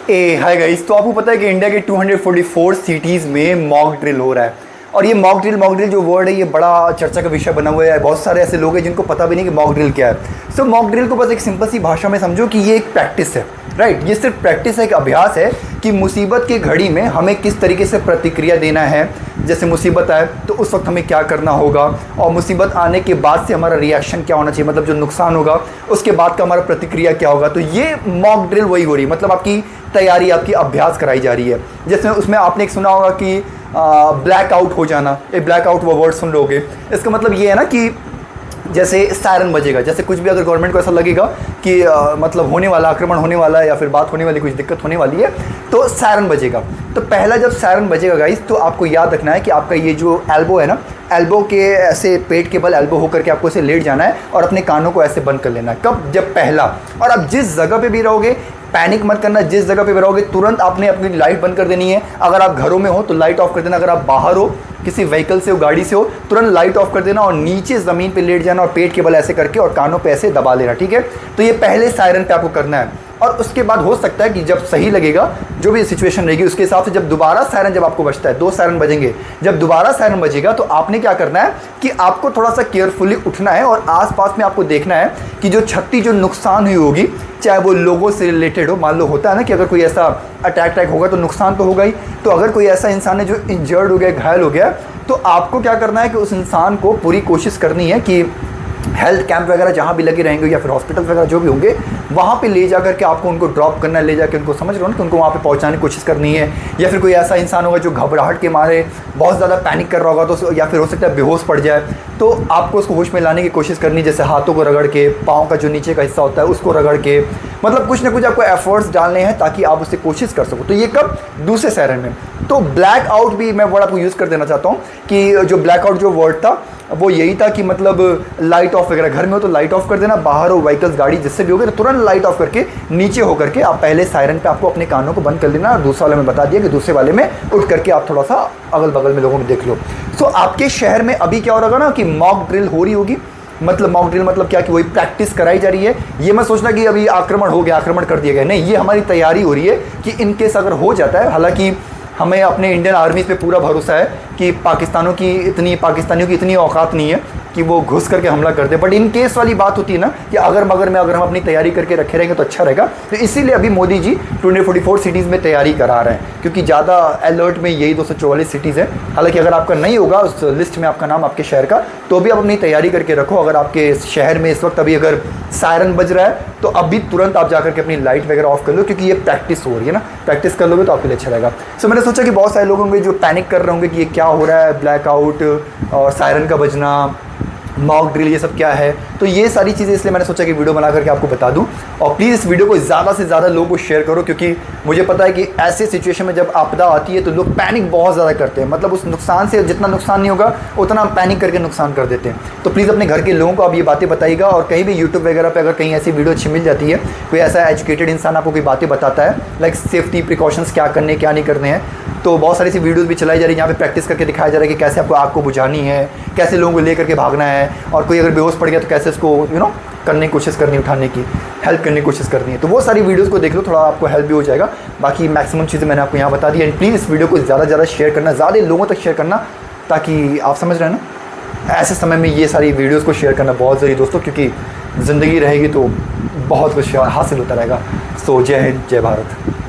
Hi guys, तो आपको पता है कि इंडिया के 244 सिटीज़ में मॉक ड्रिल हो रहा है। और ये मॉक ड्रिल जो वर्ड है ये बड़ा चर्चा का विषय बना हुआ है। बहुत सारे ऐसे लोग हैं जिनको पता भी नहीं कि मॉक ड्रिल क्या है। सो मॉक ड्रिल को बस एक सिंपल सी भाषा में समझो कि ये एक प्रैक्टिस है, राइट। ये सिर्फ प्रैक्टिस है, एक अभ्यास है कि मुसीबत की घड़ी में हमें किस तरीके से प्रतिक्रिया देना है। जैसे मुसीबत आए तो उस वक्त हमें क्या करना होगा, और मुसीबत आने के बाद से हमारा रिएक्शन क्या होना चाहिए, मतलब जो नुकसान होगा उसके बाद का हमारा प्रतिक्रिया क्या होगा। तो ये मॉक ड्रिल वही हो रही है, मतलब आपकी तैयारी, आपकी अभ्यास कराई जा रही है। जैसे उसमें आपने एक सुना होगा कि ब्लैक आउट हो जाना, ये ब्लैक आउट वो वर्ड सुन लोगे। इसका मतलब ये है ना कि जैसे सायरन बजेगा, जैसे कुछ भी अगर गवर्नमेंट को ऐसा लगेगा कि मतलब होने वाला आक्रमण होने वाला है या फिर बात होने वाली, कुछ दिक्कत होने वाली है, तो सायरन बजेगा। तो पहला जब सायरन बजेगा गाइस, तो आपको याद रखना है कि आपका ये जो एल्बो है ना, एल्बो के ऐसे पेट के बल एल्बो होकर के आपको इसे लेट जाना है और अपने कानों को ऐसे बंद कर लेना है। कब? जब पहला। और आप जिस जगह पे भी रहोगे पैनिक मत करना, जिस जगह पे भी रहोगे तुरंत आपने अपनी लाइट बंद कर देनी है। अगर आप घरों में हो तो लाइट ऑफ कर देना, अगर आप बाहर हो किसी व्हीकल से हो, गाड़ी से हो, तुरंत लाइट ऑफ कर देना और नीचे ज़मीन पे लेट जाना और पेट के बल ऐसे करके और कानों पे ऐसे दबा लेना, ठीक है। तो ये पहले सायरन पे आपको करना है। और उसके बाद हो सकता है कि जब सही लगेगा, जो भी सिचुएशन रहेगी उसके हिसाब से, जब दोबारा सायरन जब आपको बजता है, 2 सायरन बजेंगे, जब दोबारा सायरन बजेगा तो आपने क्या करना है कि आपको थोड़ा सा केयरफुली उठना है और आसपास में आपको देखना है कि जो क्षति, जो नुकसान हुई होगी, चाहे वो लोगों से रिलेटेड हो, मान लो होता है ना कि अगर कोई ऐसा अटैक होगा तो नुकसान तो होगा ही। तो अगर कोई ऐसा इंसान है जो इंजर्ड हो गया, घायल हो गया, तो आपको क्या करना है कि उस इंसान को पूरी कोशिश करनी है कि हेल्थ कैंप वगैरह जहाँ भी लगे रहेंगे या फिर हॉस्पिटल वगैरह जो भी होंगे, वहाँ पे ले जा करके आपको उनको ड्रॉप करना है, ले जाकर उनको, समझ रहे हो ना, कि उनको वहाँ पे पहुँचाने की कोशिश करनी है। या फिर कोई ऐसा इंसान होगा जो घबराहट के मारे बहुत ज़्यादा पैनिक कर रहा होगा, तो या फिर हो सकता है बेहोश पड़ जाए, तो आपको उसको होश में लाने की कोशिश करनी, जैसे हाथों को रगड़ के, पाँव का जो नीचे का हिस्सा होता है उसको रगड़ के, मतलब कुछ ना कुछ आपको एफर्ट्स डालने हैं ताकि आप उससे कोशिश कर सको। तो ये कब? दूसरे सायरन में। तो ब्लैक आउट भी मैं वर्ड आपको यूज़ कर देना चाहता हूँ कि जो ब्लैक आउट जो वर्ड था वो यही था कि मतलब लाइट ऑफ वगैरह, घर में हो तो लाइट ऑफ कर देना, बाहर हो व्हीकल्स, गाड़ी जिससे भी होगे तो तुरंत लाइट ऑफ करके नीचे होकर के आप पहले सायरन पे आपको अपने कानों को बंद कर लेना। और दूसरा वाले में बता दिया कि दूसरे वाले में उठ करके आप थोड़ा सा अगल बगल में लोगों को देख लो। सो आपके शहर में अभी क्या हो रहा होगा ना कि मॉक ड्रिल हो रही होगी। मतलब मॉक ड्रिल मतलब क्या कि वही प्रैक्टिस कराई जा रही है। ये मत सोचना कि अभी आक्रमण हो गया, आक्रमण कर दिया गया, नहीं, ये हमारी तैयारी हो रही है कि इन केस अगर हो जाता है। हालांकि हमें अपने इंडियन आर्मी पे पूरा भरोसा है कि पाकिस्तानियों की इतनी औकात नहीं है कि वो घुस करके हमला कर दे। बट इन केस वाली बात होती है ना कि अगर मगर में अगर हम अपनी तैयारी करके रखे रहेंगे तो अच्छा रहेगा। तो इसीलिए अभी मोदी जी 244 सिटीज़ में तैयारी करा रहे हैं, क्योंकि ज़्यादा अलर्ट में यही 244 सिटीज़ है। हालांकि अगर आपका नहीं होगा उस लिस्ट में आपका नाम आपके शहर का, तो भी आप अपनी तैयारी करके रखो। अगर आपके शहर में इस वक्त अभी अगर सायरन बज रहा है तो अभी तुरंत आप जाकर के अपनी लाइट वगैरह ऑफ कर लो, क्योंकि ये प्रैक्टिस हो रही है ना। प्रैक्टिस कर लोगे तो आपके लिए अच्छा रहेगा। सो मैंने सोचा कि बहुत सारे लोग होंगे जो पैनिक कर रहे होंगे कि ये क्या हो रहा है, ब्लैकआउट और सायरन का बजना, मॉक ड्रिल, ये सब क्या है। तो ये सारी चीज़ें इसलिए मैंने सोचा कि वीडियो बना करके आपको बता दूं। और प्लीज़ इस वीडियो को ज़्यादा से ज़्यादा लोगों को शेयर करो, क्योंकि मुझे पता है कि ऐसे सिचुएशन में जब आपदा आती है तो लोग पैनिक बहुत ज़्यादा करते हैं। मतलब उस नुकसान से जितना नुकसान नहीं होगा उतना हम पैनिक करके नुकसान कर देते हैं। तो प्लीज़ अपने घर के लोगों को आप ये बातें बताइएगा। और कहीं भी यूट्यूब वगैरह पर अगर कहीं ऐसी वीडियो अच्छी मिल जाती है, कोई ऐसा एजुकेटेड इंसान आपको कोई बातें बताता है, लाइक सेफ्टी प्रिकॉशंस क्या करने क्या नहीं करने हैं, तो बहुत सारी सी वीडियोस भी चलाई जा रही है जहाँ पे प्रैक्टिस करके दिखाया जा रहा है कि कैसे आपको आग को बुझानी है, कैसे लोगों को लेकर के भागना है, और कोई अगर बेहोश पड़ गया तो कैसे उसको करने की कोशिश करनी, उठाने की, हेल्प करने की कोशिश करनी है। तो वो सारी वीडियोस को देख लो, थोड़ा आपको हेल्प भी हो जाएगा। बाकी मैक्सिमम चीज़ें मैंने आपको यहाँ बता दी। एंड प्लीज़ इस वीडियो को ज़्यादा से ज़्यादा शेयर करना, ज़्यादा लोगों तक शेयर करना, ताकि आप समझ रहे हैं ना, ऐसे समय में ये सारी वीडियोज़ को शेयर करना बहुत ज़रूरी दोस्तों, क्योंकि ज़िंदगी रहेगी तो बहुत कुछ हासिल होता रहेगा। सो जय हिंद, जय भारत।